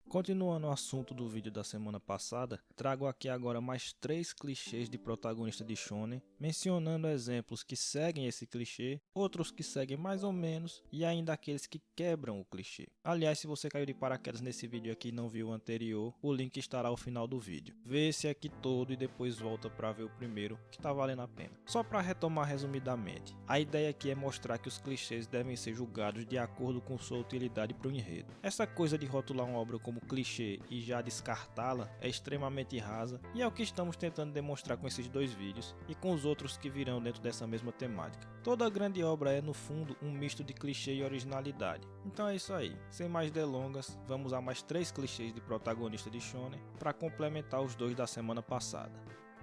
Continuando o assunto do vídeo da semana passada, trago aqui agora mais 3 clichês de protagonista de shonen, mencionando exemplos que seguem esse clichê, outros que seguem mais ou menos e ainda aqueles que quebram o clichê. Aliás, se você caiu de paraquedas nesse vídeo aqui e não viu o anterior, o link estará ao final do vídeo. Vê esse aqui todo e depois volta para ver o primeiro, que tá valendo a pena. Só para retomar resumidamente, a ideia aqui é mostrar que os clichês devem ser julgados de acordo com sua utilidade para o enredo. Essa coisa de rotular uma obra como clichê e já descartá-la é extremamente rasa e é o que estamos tentando demonstrar com esses dois vídeos e com os outros que virão dentro dessa mesma temática. Toda grande obra é no fundo um misto de clichê e originalidade. Então é isso aí, sem mais delongas, vamos a mais 3 clichês de protagonista de shonen para complementar os dois da semana passada.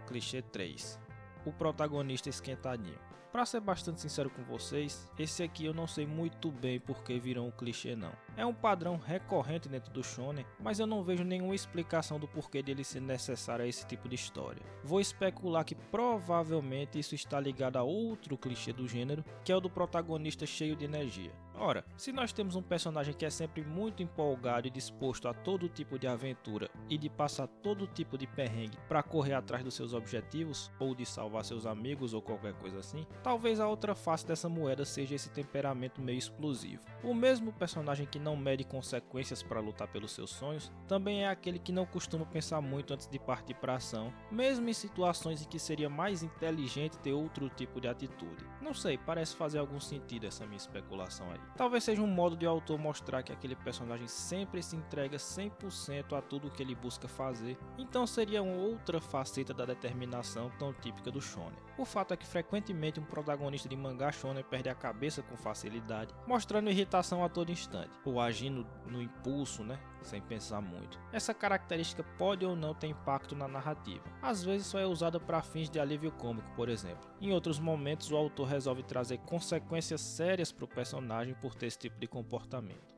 Clichê 3. O protagonista esquentadinho. Pra ser bastante sincero com vocês, esse aqui eu não sei muito bem porque virou um clichê não. É um padrão recorrente dentro do shonen, mas eu não vejo nenhuma explicação do porquê dele ser necessário a esse tipo de história. Vou especular que provavelmente isso está ligado a outro clichê do gênero, que é o do protagonista cheio de energia. Ora, se nós temos um personagem que é sempre muito empolgado e disposto a todo tipo de aventura e de passar todo tipo de perrengue para correr atrás dos seus objetivos, ou de salvar seus amigos ou qualquer coisa assim, talvez a outra face dessa moeda seja esse temperamento meio explosivo. O mesmo personagem que não mede consequências para lutar pelos seus sonhos, também é aquele que não costuma pensar muito antes de partir para a ação, mesmo em situações em que seria mais inteligente ter outro tipo de atitude. Não sei, parece fazer algum sentido essa minha especulação aí. Talvez seja um modo de o autor mostrar que aquele personagem sempre se entrega 100% a tudo o que ele busca fazer, então seria uma outra faceta da determinação tão típica do shonen. O fato é que frequentemente um protagonista de mangá shonen perde a cabeça com facilidade, mostrando irritação a todo instante, ou agindo no impulso, sem pensar muito. Essa característica pode ou não ter impacto na narrativa. Às vezes só é usada para fins de alívio cômico, por exemplo. Em outros momentos o autor resolve trazer consequências sérias para o personagem por ter esse tipo de comportamento.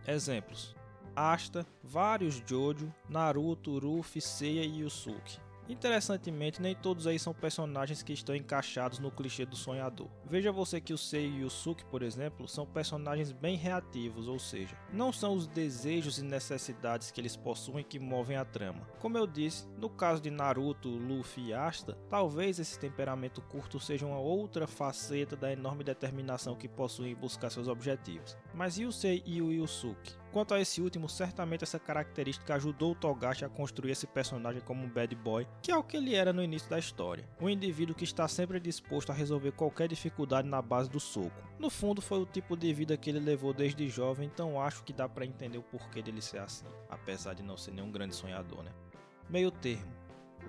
Exemplos: Asta, vários Jojo, Naruto, Luffy, Seiya e Yusuke. Interessantemente, nem todos aí são personagens que estão encaixados no clichê do sonhador. Veja você que o Seiya e o Yusuke, por exemplo, são personagens bem reativos, ou seja, não são os desejos e necessidades que eles possuem que movem a trama. Como eu disse, no caso de Naruto, Luffy e Asta, talvez esse temperamento curto seja uma outra faceta da enorme determinação que possuem em buscar seus objetivos. Mas e o Seiya e o Yusuke? Quanto a esse último, certamente essa característica ajudou o Togashi a construir esse personagem como um bad boy, que é o que ele era no início da história. Um indivíduo que está sempre disposto a resolver qualquer dificuldade na base do soco. No fundo foi o tipo de vida que ele levou desde jovem, então acho que dá para entender o porquê dele ser assim, apesar de não ser nenhum grande sonhador, Meio termo.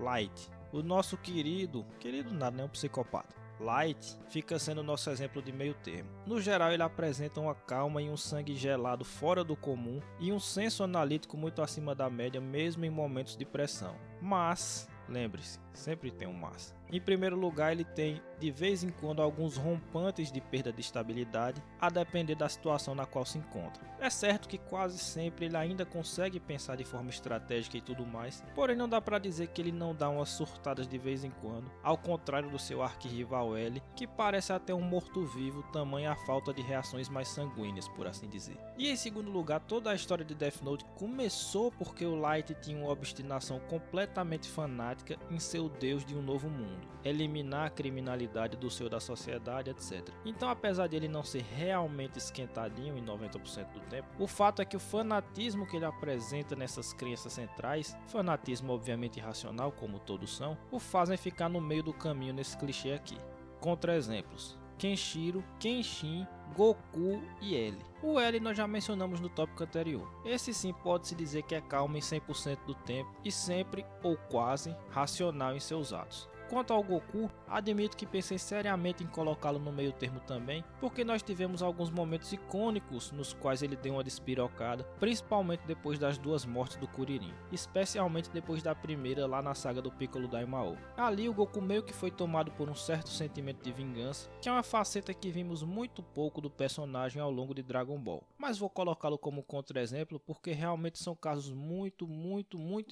Light. O nosso querido nada, um psicopata. Light fica sendo nosso exemplo de meio termo. No geral, ele apresenta uma calma e um sangue gelado fora do comum e um senso analítico muito acima da média, mesmo em momentos de pressão. Mas, lembre-se, sempre tem um mas. Em primeiro lugar, ele tem de vez em quando alguns rompantes de perda de estabilidade, a depender da situação na qual se encontra. É certo que quase sempre ele ainda consegue pensar de forma estratégica e tudo mais, porém não dá para dizer que ele não dá umas surtadas de vez em quando, ao contrário do seu arquirrival L, que parece até um morto-vivo, tamanha a falta de reações mais sanguíneas, por assim dizer. E em segundo lugar, toda a história de Death Note começou porque o Light tinha uma obstinação completamente fanática em ser o deus de um novo mundo, eliminar a criminalidade do seio da sociedade, etc. Então, apesar de ele não ser realmente esquentadinho em 90% do tempo, o fato é que o fanatismo que ele apresenta nessas crenças centrais, fanatismo obviamente irracional, como todos são, o fazem ficar no meio do caminho nesse clichê aqui. Contra-exemplos: Kenshiro, Kenshin, Goku e L. O L nós já mencionamos no tópico anterior. Esse sim pode-se dizer que é calmo em 100% do tempo e sempre, ou quase, racional em seus atos. Quanto ao Goku, admito que pensei seriamente em colocá-lo no meio termo também, porque nós tivemos alguns momentos icônicos nos quais ele deu uma despirocada, principalmente depois das duas mortes do Kuririn, especialmente depois da primeira lá na saga do Piccolo Daimao. Ali o Goku meio que foi tomado por um certo sentimento de vingança, que é uma faceta que vimos muito pouco do personagem ao longo de Dragon Ball, mas vou colocá-lo como contra-exemplo porque realmente são casos muito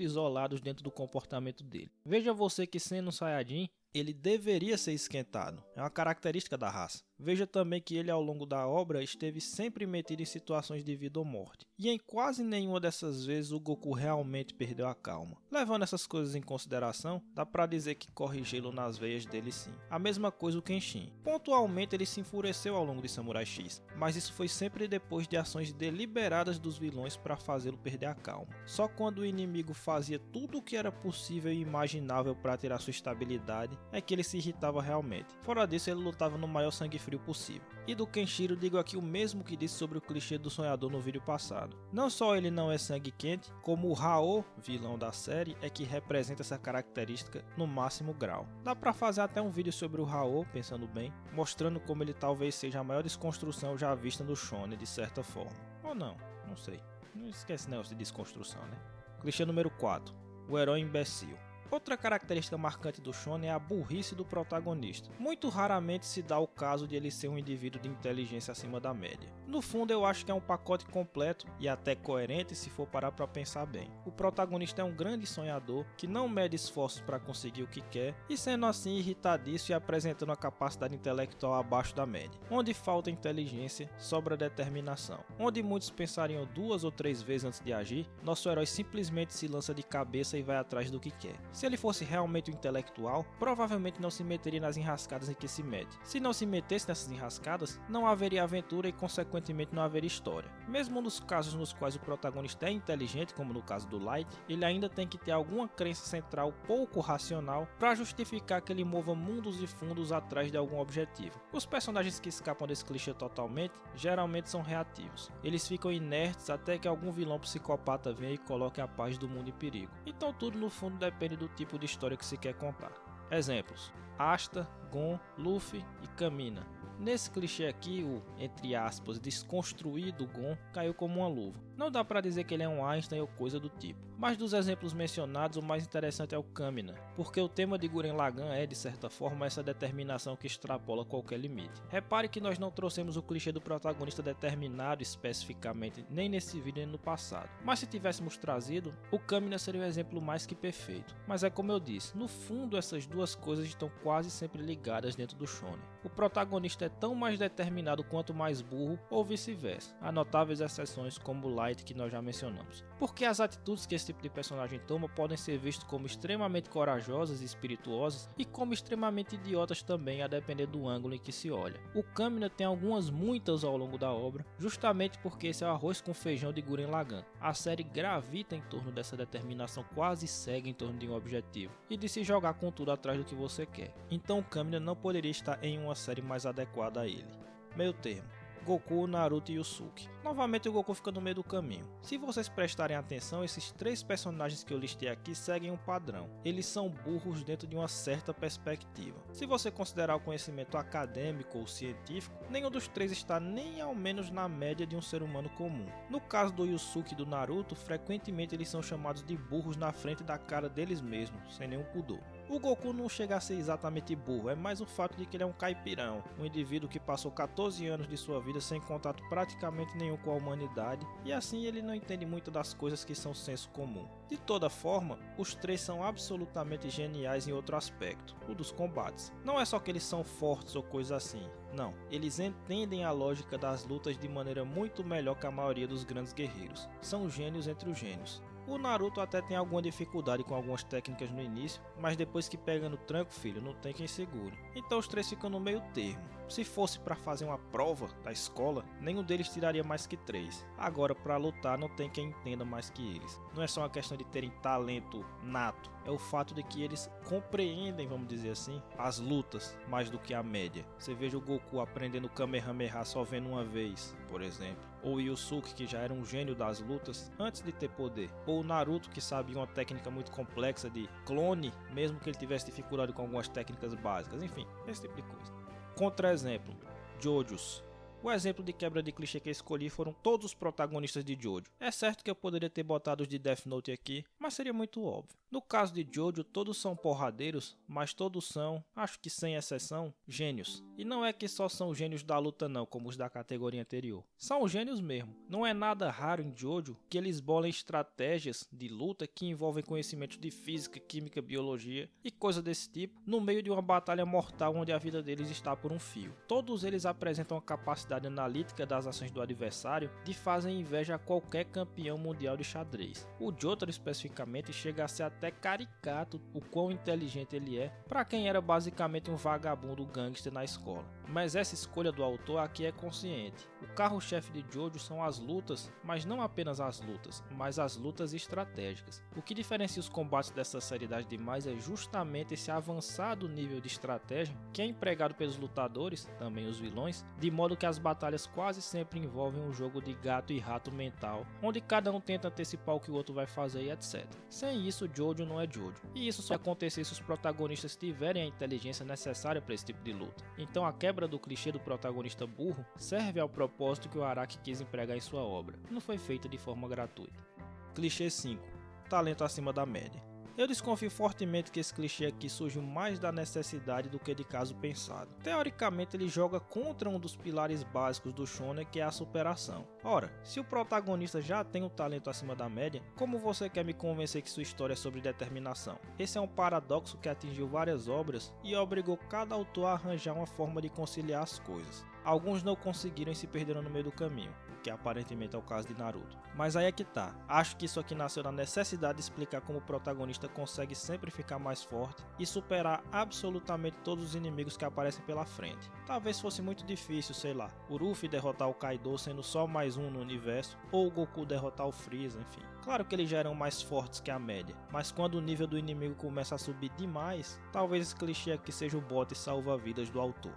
isolados dentro do comportamento dele. Veja você que sendo um Saiyajin, ele deveria ser esquentado, é uma característica da raça. Veja também que ele ao longo da obra esteve sempre metido em situações de vida ou morte, e em quase nenhuma dessas vezes o Goku realmente perdeu a calma. Levando essas coisas em consideração, dá pra dizer que corre gelo nas veias dele sim. A mesma coisa o Kenshin. Pontualmente ele se enfureceu ao longo de Samurai X, mas isso foi sempre depois de ações deliberadas dos vilões para fazê-lo perder a calma. Só quando o inimigo fazia tudo o que era possível e imaginável para tirar sua estabilidade é que ele se irritava realmente. Fora disso, ele lutava no maior sangue frio possível. E do Kenshiro digo aqui o mesmo que disse sobre o clichê do sonhador no vídeo passado. Não só ele não é sangue quente, como o Hao, vilão da série, é que representa essa característica no máximo grau. Dá pra fazer até um vídeo sobre o Hao, pensando bem, mostrando como ele talvez seja a maior desconstrução já vista no shonen de certa forma. Ou não sei. Não esquece negócio de desconstrução, né? Clichê número 4. O herói imbecil. Outra característica marcante do shonen é a burrice do protagonista. Muito raramente se dá o caso de ele ser um indivíduo de inteligência acima da média. No fundo eu acho que é um pacote completo e até coerente se for parar para pensar bem. O protagonista é um grande sonhador que não mede esforços para conseguir o que quer e sendo assim irritadiço e apresentando a capacidade intelectual abaixo da média. Onde falta inteligência, sobra determinação. Onde muitos pensariam 2 ou 3 vezes antes de agir, nosso herói simplesmente se lança de cabeça e vai atrás do que quer. Se ele fosse realmente um intelectual, provavelmente não se meteria nas enrascadas em que se mete. Se não se metesse nessas enrascadas, não haveria aventura e consequentemente não haveria história. Mesmo nos casos nos quais o protagonista é inteligente, como no caso do Light, ele ainda tem que ter alguma crença central pouco racional para justificar que ele mova mundos e fundos atrás de algum objetivo. Os personagens que escapam desse clichê totalmente, geralmente são reativos. Eles ficam inertes até que algum vilão psicopata venha e coloque a paz do mundo em perigo. Então tudo no fundo depende do tipo de história que se quer contar. Exemplos: Asta, Gon, Luffy e Kamina. Nesse clichê aqui, o, entre aspas, desconstruído Gon caiu como uma luva. Não dá pra dizer que ele é um Einstein ou coisa do tipo. Mas dos exemplos mencionados, o mais interessante é o Kamina, porque o tema de Gurren Lagann é, de certa forma, essa determinação que extrapola qualquer limite. Repare que nós não trouxemos o clichê do protagonista determinado especificamente, nem nesse vídeo nem no passado. Mas se tivéssemos trazido, o Kamina seria o exemplo mais que perfeito. Mas é como eu disse, no fundo essas duas coisas estão quase sempre ligadas dentro do shonen. O protagonista é tão mais determinado quanto mais burro, ou vice-versa. Há notáveis exceções como o Light que nós já mencionamos. Porque as atitudes que esse tipo de personagem toma podem ser vistas como extremamente corajosas e espirituosas e como extremamente idiotas também, a depender do ângulo em que se olha. O Kamina tem muitas ao longo da obra, justamente porque esse é o arroz com feijão de Gurren Lagann. A série gravita em torno dessa determinação quase cega em torno de um objetivo e de se jogar com tudo atrás do que você quer. Então o Kamina não poderia estar em uma série mais adequada a ele. Meio termo: Goku, Naruto e Yusuke. Novamente o Goku fica no meio do caminho. Se vocês prestarem atenção, esses 3 personagens que eu listei aqui seguem um padrão. Eles são burros dentro de uma certa perspectiva. Se você considerar o conhecimento acadêmico ou científico, nenhum dos 3 está nem ao menos na média de um ser humano comum. No caso do Yusuke e do Naruto, frequentemente eles são chamados de burros na frente da cara deles mesmos, sem nenhum pudor. O Goku não chega a ser exatamente burro, é mais o fato de que ele é um caipirão, um indivíduo que passou 14 anos de sua vida sem contato praticamente nenhum com a humanidade, e assim ele não entende muito das coisas que são senso comum. De toda forma, os 3 são absolutamente geniais em outro aspecto, o dos combates. Não é só que eles são fortes ou coisa assim, não, eles entendem a lógica das lutas de maneira muito melhor que a maioria dos grandes guerreiros. São gênios entre os gênios. O Naruto até tem alguma dificuldade com algumas técnicas no início, mas depois que pega no tranco, filho, não tem quem segure. Então os 3 ficam no meio termo. Se fosse para fazer uma prova da escola, nenhum deles tiraria mais que 3. Agora, para lutar, não tem quem entenda mais que eles. Não é só uma questão de terem talento nato, é o fato de que eles compreendem, vamos dizer assim, as lutas mais do que a média. Você veja o Goku aprendendo Kamehameha só vendo uma vez, por exemplo. Ou o Yusuke, que já era um gênio das lutas antes de ter poder. Ou o Naruto, que sabia uma técnica muito complexa de clone, mesmo que ele tivesse dificuldade com algumas técnicas básicas. Enfim, esse tipo de coisa. Contra-exemplo: JoJo's. O exemplo de quebra de clichê que eu escolhi foram todos os protagonistas de Jojo. É certo que eu poderia ter botado os de Death Note aqui, mas seria muito óbvio. No caso de Jojo, todos são porradeiros, mas todos são, acho que sem exceção, gênios. E não é que só são gênios da luta não, como os da categoria anterior. São gênios mesmo. Não é nada raro em Jojo que eles bolem estratégias de luta que envolvem conhecimentos de física, química, biologia e coisa desse tipo, no meio de uma batalha mortal onde a vida deles está por um fio. Todos eles apresentam a capacidade analítica das ações do adversário de fazer inveja a qualquer campeão mundial de xadrez. O Jotaro especificamente chega a ser até caricato o quão inteligente ele é para quem era basicamente um vagabundo gangster na escola. Mas essa escolha do autor aqui é consciente. O carro-chefe de Jojo são as lutas, mas não apenas as lutas, mas as lutas estratégicas. O que diferencia os combates dessa série das demais é justamente esse avançado nível de estratégia que é empregado pelos lutadores, também os vilões, de modo que as batalhas quase sempre envolvem um jogo de gato e rato mental, onde cada um tenta antecipar o que o outro vai fazer e etc. Sem isso, Jojo não é Jojo. E isso só acontece se os protagonistas tiverem a inteligência necessária para esse tipo de luta. Então a quebra do clichê do protagonista burro serve ao propósito que o Araki quis empregar em sua obra. Não foi feita de forma gratuita. Clichê 5. Talento acima da média. Eu desconfio fortemente que esse clichê aqui surgiu mais da necessidade do que de caso pensado. Teoricamente ele joga contra um dos pilares básicos do shonen, que é a superação. Ora, se o protagonista já tem um talento acima da média, como você quer me convencer que sua história é sobre determinação? Esse é um paradoxo que atingiu várias obras e obrigou cada autor a arranjar uma forma de conciliar as coisas. Alguns não conseguiram e se perderam no meio do caminho, o que aparentemente é o caso de Naruto. Mas aí é que tá, acho que isso aqui nasceu na necessidade de explicar como o protagonista consegue sempre ficar mais forte e superar absolutamente todos os inimigos que aparecem pela frente. Talvez fosse muito difícil, sei lá, o Luffy derrotar o Kaido sendo só mais um no universo, ou o Goku derrotar o Freeza, enfim. Claro que eles já eram mais fortes que a média, mas quando o nível do inimigo começa a subir demais, talvez esse clichê aqui seja o bote salva-vidas do autor.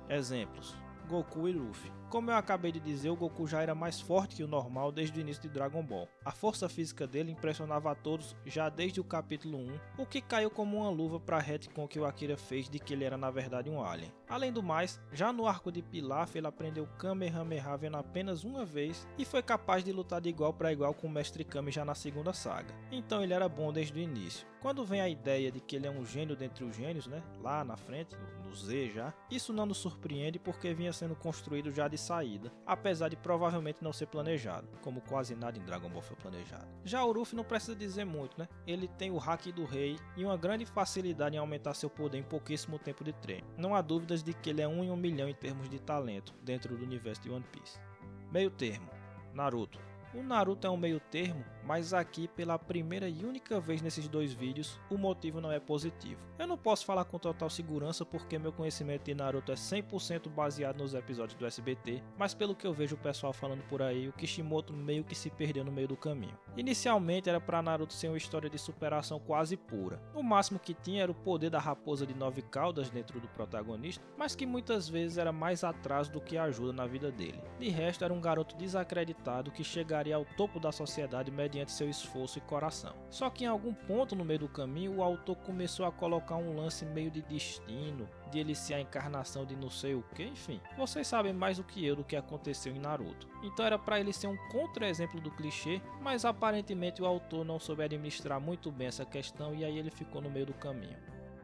Exemplos: Goku e Luffy. Como eu acabei de dizer, o Goku já era mais forte que o normal desde o início de Dragon Ball. A força física dele impressionava a todos já desde o capítulo 1, o que caiu como uma luva para a retcon que o Akira fez de que ele era na verdade um alien. Além do mais, já no arco de Pilaf ele aprendeu Kamehameha vendo apenas uma vez e foi capaz de lutar de igual para igual com o Mestre Kami já na segunda saga. Então ele era bom desde o início. Quando vem a ideia de que ele é um gênio dentre os gênios, lá na frente, no Z já, isso não nos surpreende porque vinha sendo construído já de saída, apesar de provavelmente não ser planejado, como quase nada em Dragon Ball foi planejado. Já o Luffy não precisa dizer muito, Ele tem o Haki do Rei e uma grande facilidade em aumentar seu poder em pouquíssimo tempo de treino. Não há dúvidas de que ele é 1 em 1 milhão em termos de talento dentro do universo de One Piece. Meio termo, Naruto. O Naruto é um meio termo, mas aqui pela primeira e única vez nesses dois vídeos, o motivo não é positivo. Eu não posso falar com total segurança porque meu conhecimento de Naruto é 100% baseado nos episódios do SBT, mas pelo que eu vejo o pessoal falando por aí, o Kishimoto meio que se perdeu no meio do caminho. Inicialmente era para Naruto ser uma história de superação quase pura. O máximo que tinha era o poder da raposa de 9 caudas dentro do protagonista, mas que muitas vezes era mais atraso do que ajuda na vida dele. De resto era um garoto desacreditado que chegaria ao topo da sociedade mediante seu esforço e coração. Só que em algum ponto no meio do caminho o autor começou a colocar um lance meio de destino, de ele ser a encarnação de não sei o que, enfim. Vocês sabem mais do que eu do que aconteceu em Naruto. Então era para ele ser um contra-exemplo do clichê, mas aparentemente o autor não soube administrar muito bem essa questão e aí ele ficou no meio do caminho.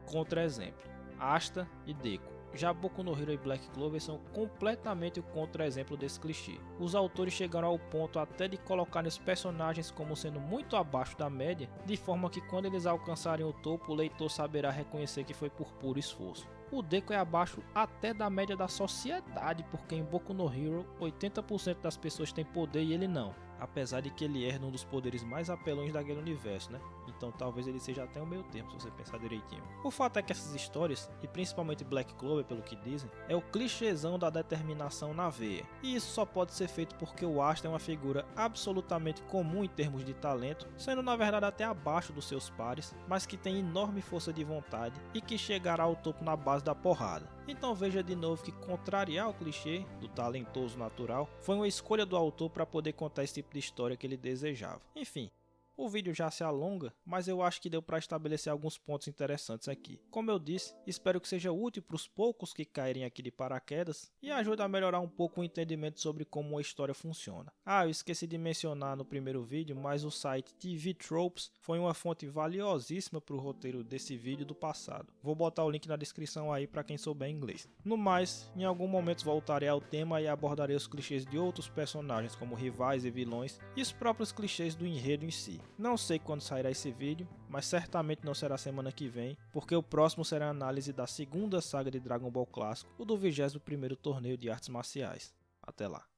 Contra-exemplo: Asta e Deku. Já Boku no Hero e Black Clover são completamente o contra-exemplo desse clichê. Os autores chegaram ao ponto até de colocar os personagens como sendo muito abaixo da média, de forma que quando eles alcançarem o topo, o leitor saberá reconhecer que foi por puro esforço. O Deku é abaixo até da média da sociedade, porque em Boku no Hero 80% das pessoas têm poder e ele não. Apesar de que ele herda um dos poderes mais apelões daquele universo, Então talvez ele seja até o meio termo, se você pensar direitinho. O fato é que essas histórias, e principalmente Black Clover pelo que dizem, é o clichêzão da determinação na veia. E isso só pode ser feito porque o Asta é uma figura absolutamente comum em termos de talento, sendo na verdade até abaixo dos seus pares, mas que tem enorme força de vontade e que chegará ao topo na base da porrada. Então veja de novo que contrariar o clichê do talentoso natural foi uma escolha do autor para poder contar esse tipo de história que ele desejava. Enfim, O vídeo já se alonga, mas eu acho que deu para estabelecer alguns pontos interessantes aqui. Como eu disse, espero que seja útil para os poucos que caírem aqui de paraquedas e ajude a melhorar um pouco o entendimento sobre como a história funciona. Ah, eu esqueci de mencionar no primeiro vídeo, mas o site TV Tropes foi uma fonte valiosíssima para o roteiro desse vídeo do passado. Vou botar o link na descrição aí para quem souber inglês. No mais, em algum momento voltarei ao tema e abordarei os clichês de outros personagens como rivais e vilões e os próprios clichês do enredo em si. Não sei quando sairá esse vídeo, mas certamente não será semana que vem, porque o próximo será a análise da segunda saga de Dragon Ball clássico, o do 21º torneio de artes marciais. Até lá.